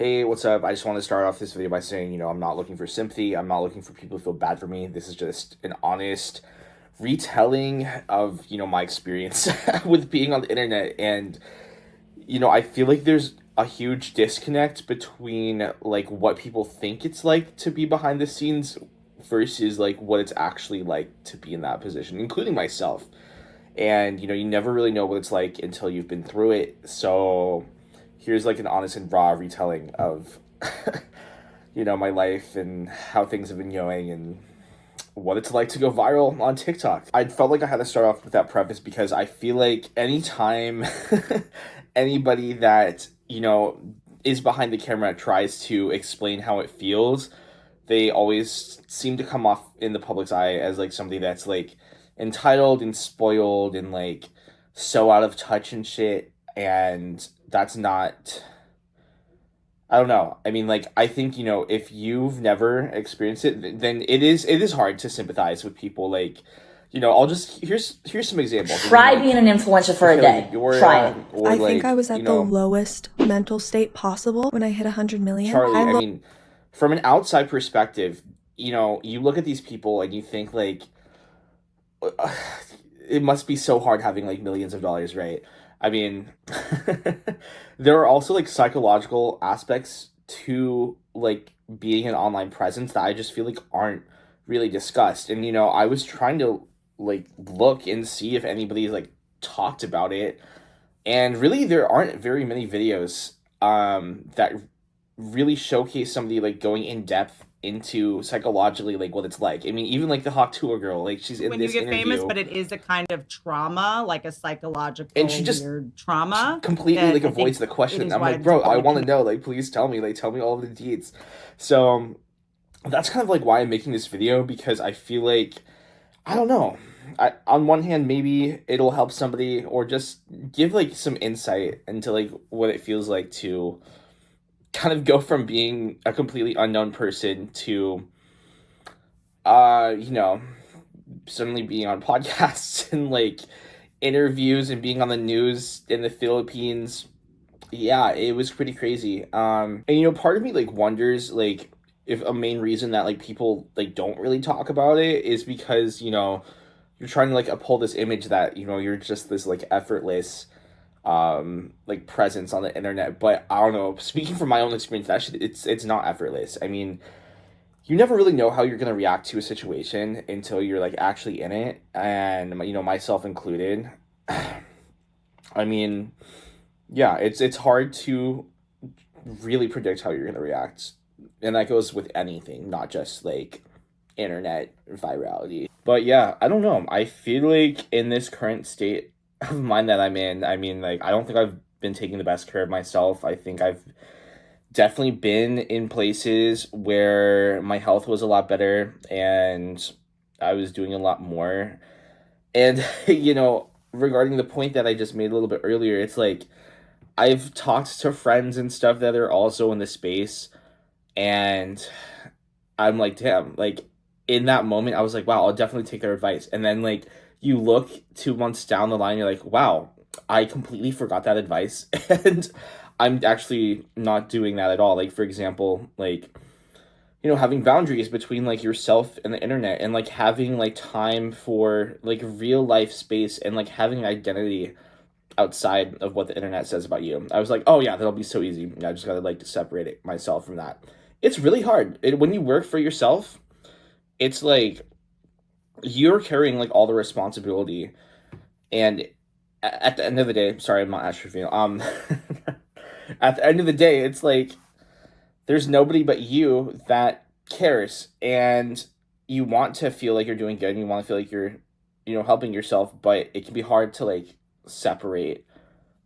Hey, what's up? I just want to start off this video by saying, I'm not looking for sympathy. I'm not looking for people to feel bad for me. This is just an honest retelling of, my experience with being on the internet. And, I feel like there's a huge disconnect between, like, what people think it's like to be behind the scenes versus, like, what it's actually like to be in that position, including myself. And, you never really know what it's like until you've been through it. So here's like an honest and raw retelling of my life and how things have been going and what it's like to go viral on TikTok. I felt like I had to start off with that preface because I feel like anytime anybody that, is behind the camera tries to explain how it feels, they always seem to come off in the public's eye as like somebody that's like entitled and spoiled and like so out of touch and shit. And that's not, I don't know. I mean, like, I think, if you've never experienced it, then it is hard to sympathize with people. Like, I'll just, here's some examples. Try being an influencer for a day. Try it. Or I like, think I was at the lowest mental state possible when I hit 100 million. Charlie, I mean, from an outside perspective, you look at these people and you think, like, it must be so hard having, like, millions of dollars, right? I mean, there are also, like, psychological aspects to, like, being an online presence that I just feel like aren't really discussed. And, I was trying to, like, look and see if anybody's, like, talked about it. And really, there aren't very many videos that really showcase somebody, like, going in depth into psychologically, like, what it's like. I mean, even, like, the Hawk Tour girl, like, she's in when this you get interview, famous, but it is a kind of trauma, like a psychological and she just weird trauma. completely, like, avoids the question. I'm like, bro, I want to know. Like, please tell me. Like, tell me all of the deeds. So that's kind of, like, why I'm making this video, because I feel like, I don't know. On one hand, maybe it'll help somebody or just give, like, some insight into, like, what it feels like to kind of go from being a completely unknown person to, suddenly being on podcasts and, like, interviews and being on the news in the Philippines. Yeah, it was pretty crazy. And, part of me, like, wonders, like, if a main reason that, like, people, like, don't really talk about it is because, you're trying to, like, uphold this image that, you're just this, like, effortless like, presence on the internet. But I don't know, speaking from my own experience, actually, it's not effortless. I mean, you never really know how you're going to react to a situation until you're, like, actually in it, and, myself included. I mean, yeah, it's hard to really predict how you're going to react, and that goes with anything, not just, like, internet virality. But yeah, I don't know, I feel like in this current state of mind that I'm in, I mean, like, I don't think I've been taking the best care of myself. I think I've definitely been in places where my health was a lot better and I was doing a lot more. And, regarding the point that I just made a little bit earlier, it's like, I've talked to friends and stuff that are also in the space, and I'm like, damn, like, in that moment, I was like, wow, I'll definitely take their advice. And then, like, you look 2 months down the line, you're like, wow, I completely forgot that advice. And I'm actually not doing that at all. Like, for example, like, having boundaries between, like, yourself and the internet, and, like, having, like, time for, like, real life space, and, like, having an identity outside of what the internet says about you. I was like, oh yeah, that'll be so easy. I just gotta, like, to separate it myself from that. It's really hard. When you work for yourself, it's like, you're carrying, like, all the responsibility, and at the end of the day, sorry, I'm not atrophying, at the end of the day, it's like, there's nobody but you that cares, and you want to feel like you're doing good, and you want to feel like you're, helping yourself, but it can be hard to, like, separate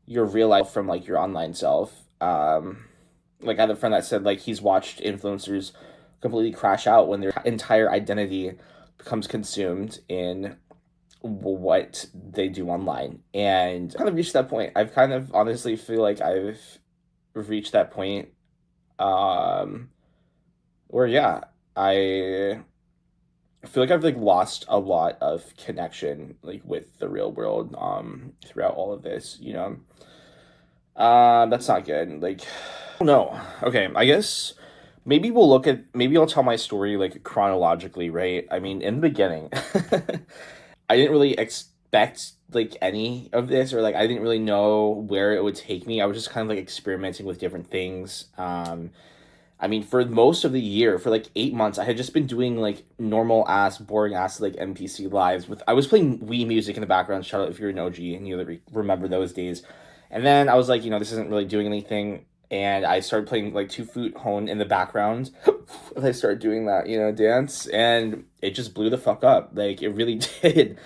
your real life from, like, your online self. Like, I had a friend that said, like, he's watched influencers completely crash out when their entire identity becomes consumed in what they do online. And kind of reached that point. I've kind of honestly feel like I've reached that point where, yeah, I feel like I've, like, lost a lot of connection, like, with the real world throughout all of this. That's not good. Like, No. Okay, I guess maybe maybe I'll tell my story like chronologically, right? I mean, in the beginning, I didn't really expect like any of this, or like I didn't really know where it would take me. I was just kind of like experimenting with different things. I mean, for most of the year, for like 8 months, I had just been doing like normal ass, boring ass like NPC lives with. I was playing Wii music in the background. Shout out if you're an OG and you remember those days. And then I was like, this isn't really doing anything, and I started playing like Two Foot Hone in the background. And I started doing that, dance, and it just blew the fuck up. Like it really did.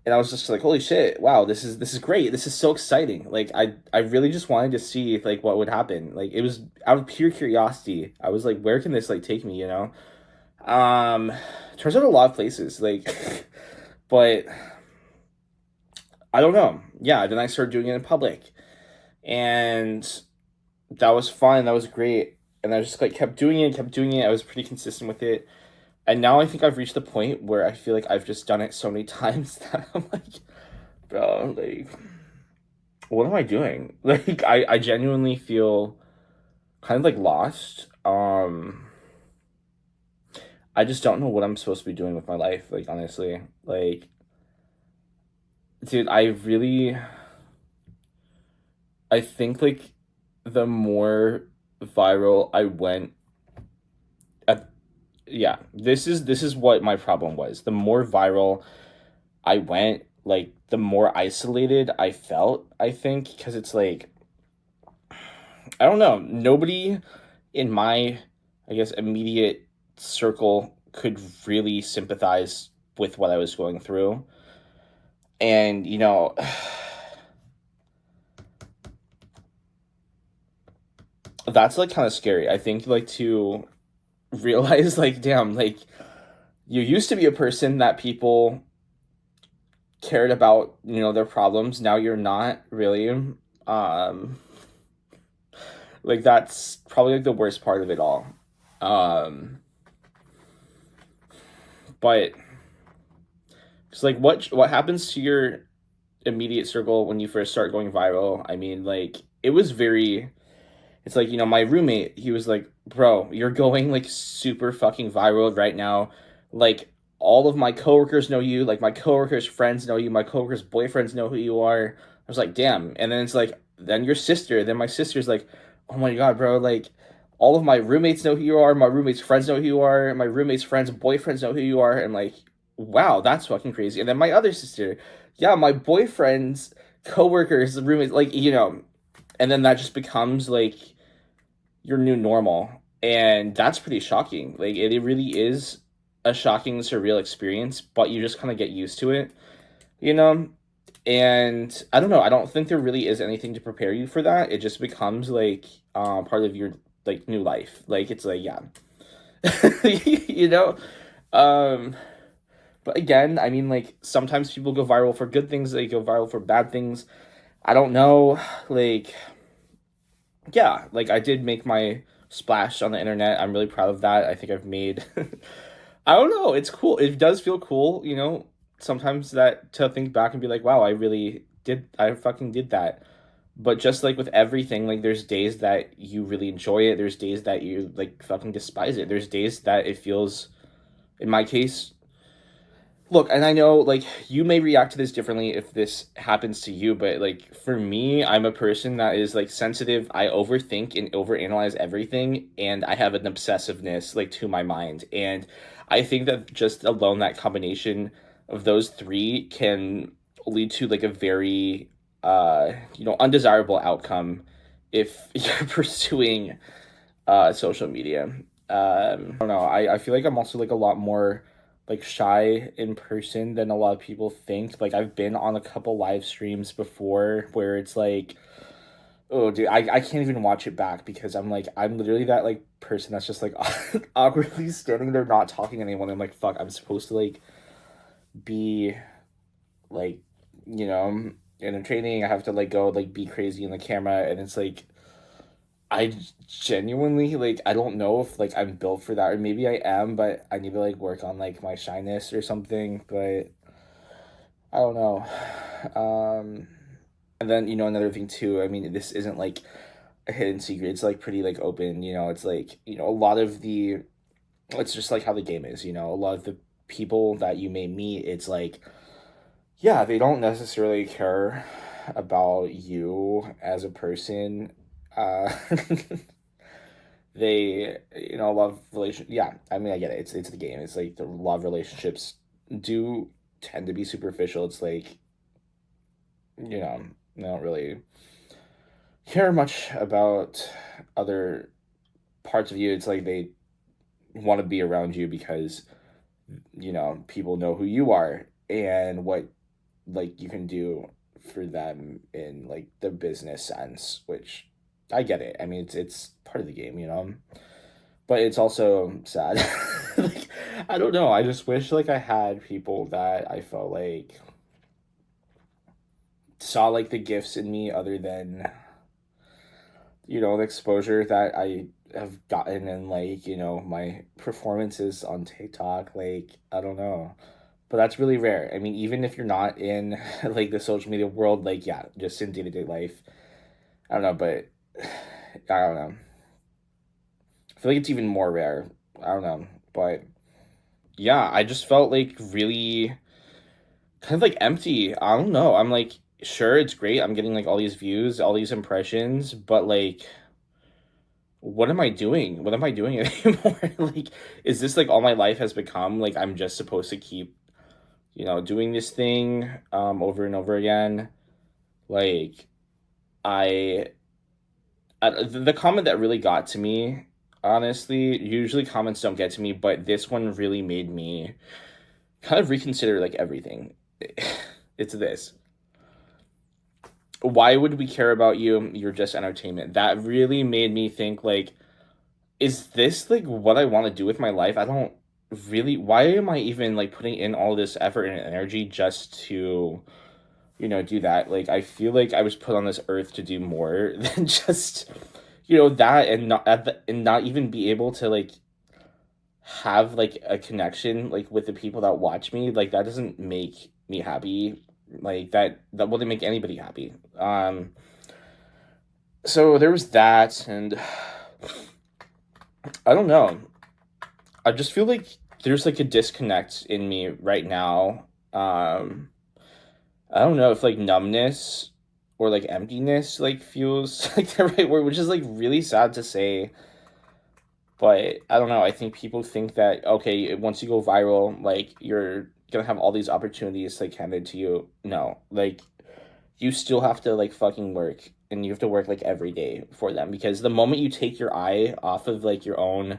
And I was just like, holy shit, wow, this is great. This is so exciting. Like I really just wanted to see like what would happen. Like it was out of pure curiosity. I was like, where can this like take me? Um Turns out a lot of places, like but I don't know. Yeah, then I started doing it in public. And that was fun. That was great. And I just like kept doing it, kept doing it. I was pretty consistent with it. And now I think I've reached the point where I feel like I've just done it so many times that I'm like, bro, like, what am I doing? Like, I genuinely feel kind of like lost. I just don't know what I'm supposed to be doing with my life, like, honestly. Like, dude, I think, like, the more viral I went at, yeah, this is what my problem was. The more viral I went, like, the more isolated I felt, I think, because it's like, I don't know, nobody in my, I guess, immediate circle could really sympathize with what I was going through. And, that's like kind of scary. I think, like, to realize, like, damn, like, you used to be a person that people cared about, their problems. Now you're not really. Like, that's probably like the worst part of it all. Um, but it's like, what happens to your immediate circle when you first start going viral? I mean, like, it was very. It's like, my roommate, he was like, bro, you're going like super fucking viral right now. Like, all of my coworkers know you. Like, my coworkers' friends know you. My coworkers' boyfriends know who you are. I was like, damn. And then it's like, then your sister. Then my sister's like, oh my God, bro. Like, all of my roommates know who you are. My roommates' friends know who you are. My roommates' friends' boyfriends know who you are. And like, wow, that's fucking crazy. And then my other sister, yeah, my boyfriend's coworkers, roommates, like, and then that just becomes like your new normal. And that's pretty shocking. Like it really is a shocking, surreal experience, but you just kind of get used to it, you know? And I don't know, I don't think there really is anything to prepare you for that. It just becomes like part of your like new life. Like it's like, yeah. you know? Um but again, I mean, like, sometimes people go viral for good things, they go viral for bad things. I don't know. Like, yeah, like I did make my splash on the internet. I'm really proud of that. I think I've made I don't know, it's cool. It does feel cool, sometimes that to think back and be like, wow, I fucking did that. But just like with everything, like there's days that you really enjoy it. There's days that you like fucking despise it. There's days that it feels, in my case, look, and I know like you may react to this differently if this happens to you, but like for me, I'm a person that is like sensitive. I overthink and overanalyze everything, and I have an obsessiveness like to my mind. And I think that just alone that combination of those three can lead to like a very undesirable outcome if you're pursuing social media. I don't know. I feel like I'm also like a lot more like shy in person than a lot of people think. Like I've been on a couple live streams before where it's like, oh dude, I can't even watch it back because I'm literally that like person that's just like awkwardly standing there not talking to anyone. I'm like, fuck, I'm supposed to like be like, entertaining. I have to like go like be crazy in the camera, and it's like I genuinely like I don't know if like I'm built for that, or maybe I am, but I need to like work on like my shyness or something, but I don't know. And then another thing too, I mean this isn't like a hidden secret. It's like pretty like open, it's like, a lot of it's just like how the game is, a lot of the people that you may meet, it's like, yeah, they don't necessarily care about you as a person. Uh, they, love relation. Yeah, I mean, I get it. It's the game. It's like the love relationships do tend to be superficial. It's like, they don't really care much about other parts of you. It's like they want to be around you because, people know who you are and what like you can do for them in like the business sense, which I get it. I mean, it's part of the game, but it's also sad. Like, I don't know. I just wish like I had people that I felt like saw like the gifts in me other than, the exposure that I have gotten and like, my performances on TikTok. Like, I don't know. But that's really rare. I mean, even if you're not in like the social media world, like, yeah, just in day-to-day life. I don't know, but I don't know. I feel like it's even more rare. I don't know. But yeah, I just felt like really kind of like empty. I don't know. I'm like, sure, it's great. I'm getting like all these views, all these impressions, but like, what am I doing? What am I doing anymore? Like, is this like all my life has become? Like, I'm just supposed to keep, doing this thing over and over again. Like, I, the comment that really got to me, honestly, usually comments don't get to me, but this one really made me kind of reconsider like everything. It's this. Why would we care about you? You're just entertainment. That really made me think like, is this like what I want to do with my life? I don't really, why am I even like putting in all this effort and energy just to, do that? Like, I feel like I was put on this earth to do more than just, that, and not even be able to like have like a connection like with the people that watch me. Like, that doesn't make me happy. Like, that wouldn't make anybody happy. So there was that, and I don't know. I just feel like there's like a disconnect in me right now. I don't know if like numbness or like emptiness like feels like the right word, which is like really sad to say. But I don't know. I think people think that, okay, once you go viral, like you're gonna have all these opportunities like handed to you. No, like you still have to like fucking work, and you have to work like every day for them, because the moment you take your eye off of like your own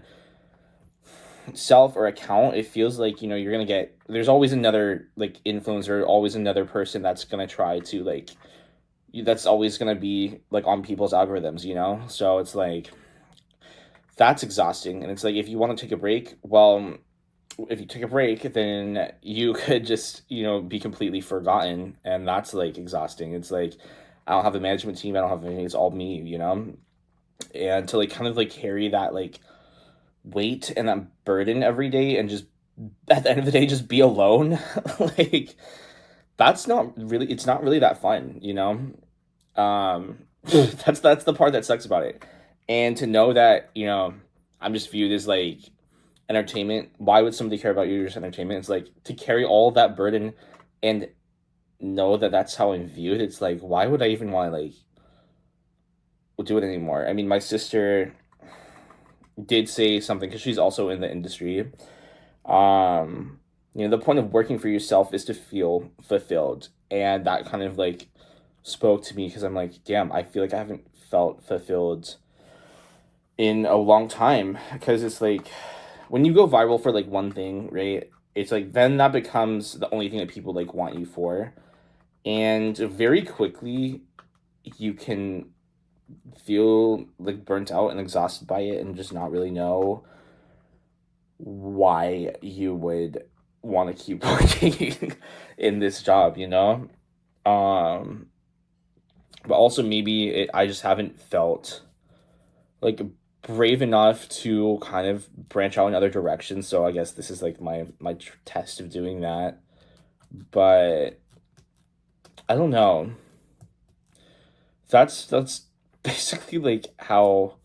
self or account, it feels like, you're gonna get, there's always another like influencer, always another person that's gonna try to like, that's always gonna be like on people's algorithms, so it's like that's exhausting. And it's like, if you want to take a break, well, if you take a break, then you could just, be completely forgotten, and that's like exhausting. It's like, I don't have a management team, I don't have anything, it's all me, and to like kind of like carry that like weight and that burden every day, and just at the end of the day just be alone. Like, that's not really, it's not really that fun, that's the part that sucks about it. And to know that, I'm just viewed as like entertainment. Why would somebody care about you as entertainment? It's like, to carry all that burden and know that that's how I'm viewed. It's like, why would I even want to like do it anymore? I mean, my sister did say something, because she's also in the industry. The point of working for yourself is to feel fulfilled, and that kind of like spoke to me, because I'm like, damn, I feel like I haven't felt fulfilled in a long time. Because it's like, when you go viral for like one thing, right, it's like then that becomes the only thing that people like want you for, and very quickly you can feel like burnt out and exhausted by it, and just not really know why you would want to keep working in this job, um but also maybe I just haven't felt like brave enough to kind of branch out in other directions. So I guess this is like my test of doing that. But I don't know. That's basically like how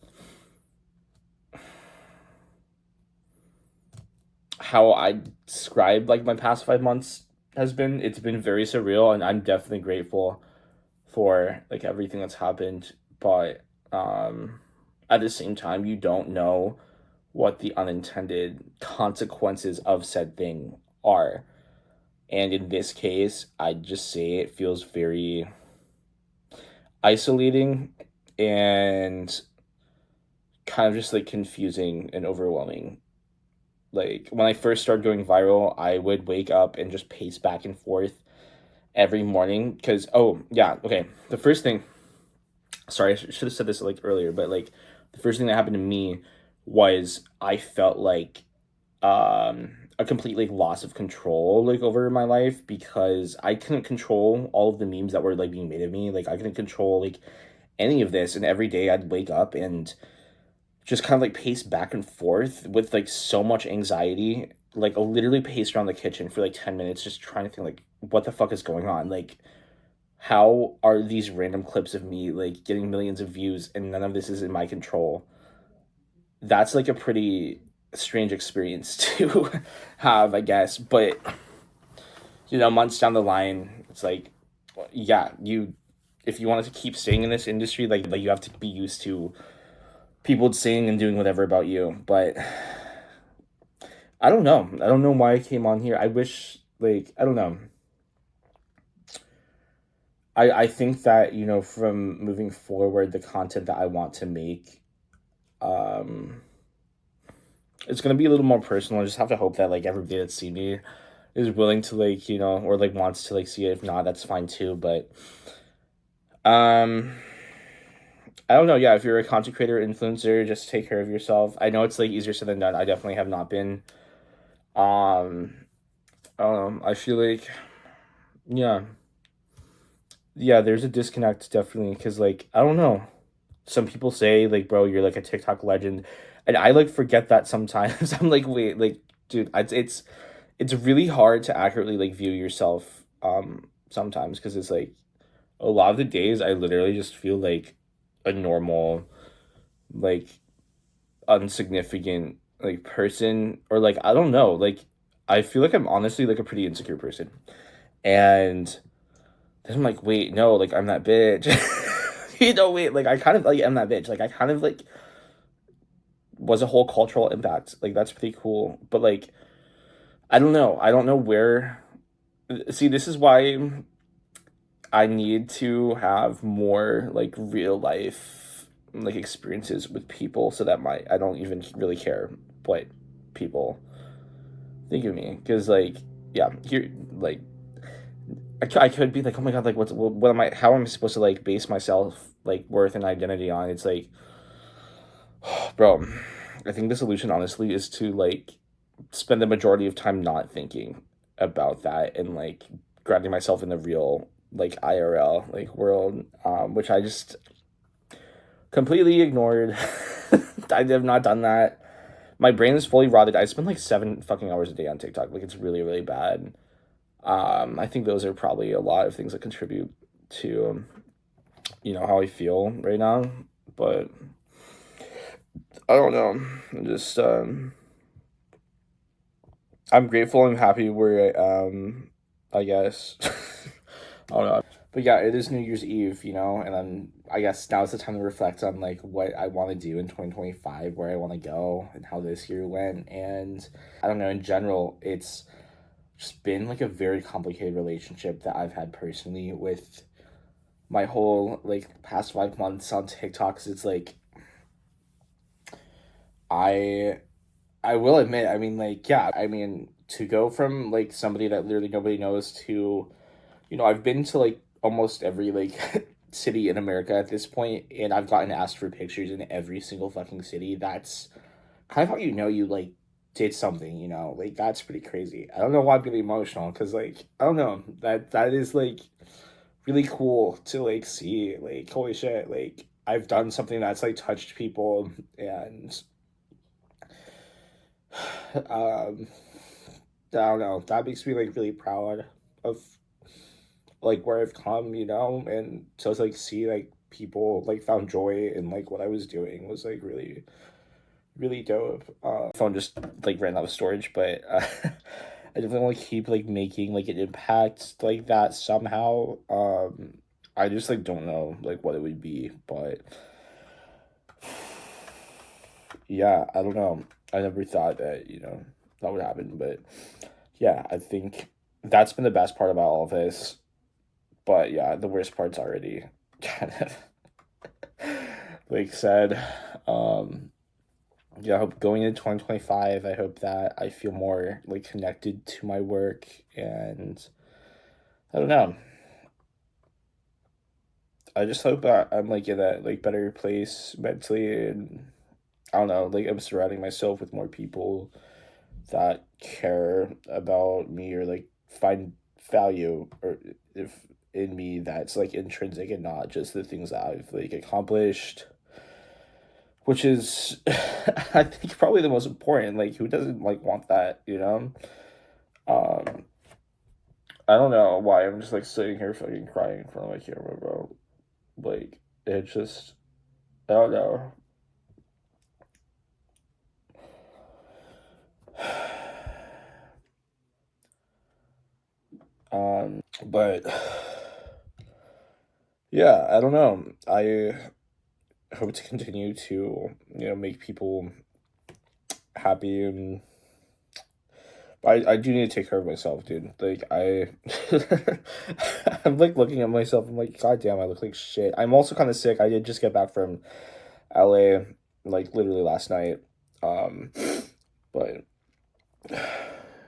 I describe like my past 5 months has been. It's been very surreal, and I'm definitely grateful for like everything that's happened. But at the same time, you don't know what the unintended consequences of said thing are. And in this case, I'd just say it feels very isolating and kind of just like confusing and overwhelming. Like when I first started going viral, I would wake up and just pace back and forth every morning because, oh yeah, okay, the first thing, sorry, I should have said this like earlier, but like the first thing that happened to me was I felt like a complete like loss of control like over my life because I couldn't control all of the memes that were like being made of me. Like I couldn't control like any of this, and every day I'd wake up and just kind of like pace back and forth with like so much anxiety. Like I literally paced around the kitchen for like 10 minutes just trying to think like what the fuck is going on? Like how are these random clips of me like getting millions of views and none of this is in my control? That's like a pretty strange experience to have, I guess. But months down the line, it's like, yeah, you if you wanted to keep staying in this industry, like you have to be used to people saying and doing whatever about you. But I don't know. I don't know why I came on here. I wish, like, I don't know. I think that, from moving forward, the content that I want to make, it's going to be a little more personal. I just have to hope that, like, everybody that's seen me is willing to, like, or, like, wants to, like, see it. If not, that's fine, too. But, I don't know. Yeah, if you're a content creator, influencer, just take care of yourself. I know it's, like, easier said than done. I definitely have not been. I feel like, yeah. Yeah, there's a disconnect, definitely, because, like, I don't know. Some people say, like, bro, you're, like, a TikTok legend. And I, like, forget that sometimes. I'm like, wait, like, dude, it's really hard to accurately like view yourself sometimes because it's like a lot of the days I literally just feel like a normal like unsignificant like person, or like I don't know, like I feel like I'm honestly like a pretty insecure person. And then I'm like, wait, no, like I'm that bitch. Wait, like I kind of like am that bitch. Like I kind of like was a whole cultural impact. Like that's pretty cool. But like I don't know. I don't know where. See, this is why I need to have more like real life like experiences with people so that I don't even really care what people think of me, because like yeah, here like I could be like, oh my god, like what am I, how am I supposed to like base myself like worth and identity on? It's like bro, I think the solution honestly is to like spend the majority of time not thinking about that and like grounding myself in the real like IRL like world, which I just completely ignored. I have not done that. My brain is fully rotted. I spend like 7 fucking hours a day on TikTok. Like it's really really bad. I think those are probably a lot of things that contribute to how I feel right now. But I don't know. I'm just I'm grateful and happy where I guess. I don't know. But yeah, it is New Year's Eve, and then I guess now is the time to reflect on like what I want to do in 2025, where I want to go and how this year went. And I don't know, in general, it's just been like a very complicated relationship that I've had personally with my whole like past 5 months on TikTok. 'Cause it's like I I will admit, I mean, like, yeah, I mean, to go from like somebody that literally nobody knows to, I've been to like almost every like city in America at this point, and I've gotten asked for pictures in every single fucking city. That's kind of how you like did something, like that's pretty crazy. I don't know why I'm getting emotional because like I don't know, that is like really cool to like see, like holy shit, like I've done something that's like touched people. And um I don't know. That makes me like really proud of like where I've come, and so to like see like people like found joy in like what I was doing was like really, really dope. Phone just like ran out of storage, but I definitely want to keep like making like an impact like that somehow. I just like don't know like what it would be, but yeah, I don't know. I never thought that, that would happen, but yeah, I think that's been the best part about all of this. But yeah, the worst part's already kind of like said. Yeah, I hope going into 2025, I hope that I feel more like connected to my work, and I don't know. I just hope that I'm like in a like better place mentally, and I don't know, like I'm surrounding myself with more people that care about me or like find value or if in me that's like intrinsic and not just the things that I've like accomplished, which is I think probably the most important. Like who doesn't like want that, Um I don't know why I'm just like sitting here fucking crying in front of my camera, bro. Like it's just I don't know. But yeah, I don't know. I hope to continue to, make people happy, and I do need to take care of myself, dude. Like I'm like looking at myself, I'm like, god damn, I look like shit. I'm also kind of sick. I did just get back from LA like literally last night. Um but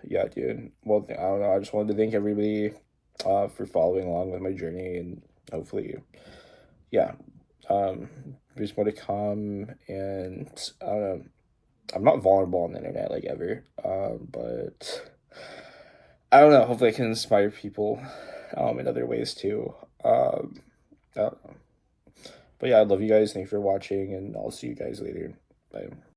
yeah, dude. Well, I don't know. I just wanted to thank everybody for following along with my journey, and hopefully, yeah, there's more to come. And I don't know. I'm not vulnerable on the internet like ever, but I don't know. Hopefully, I can inspire people in other ways too. I don't know. But yeah, I love you guys. Thanks for watching, and I'll see you guys later. Bye.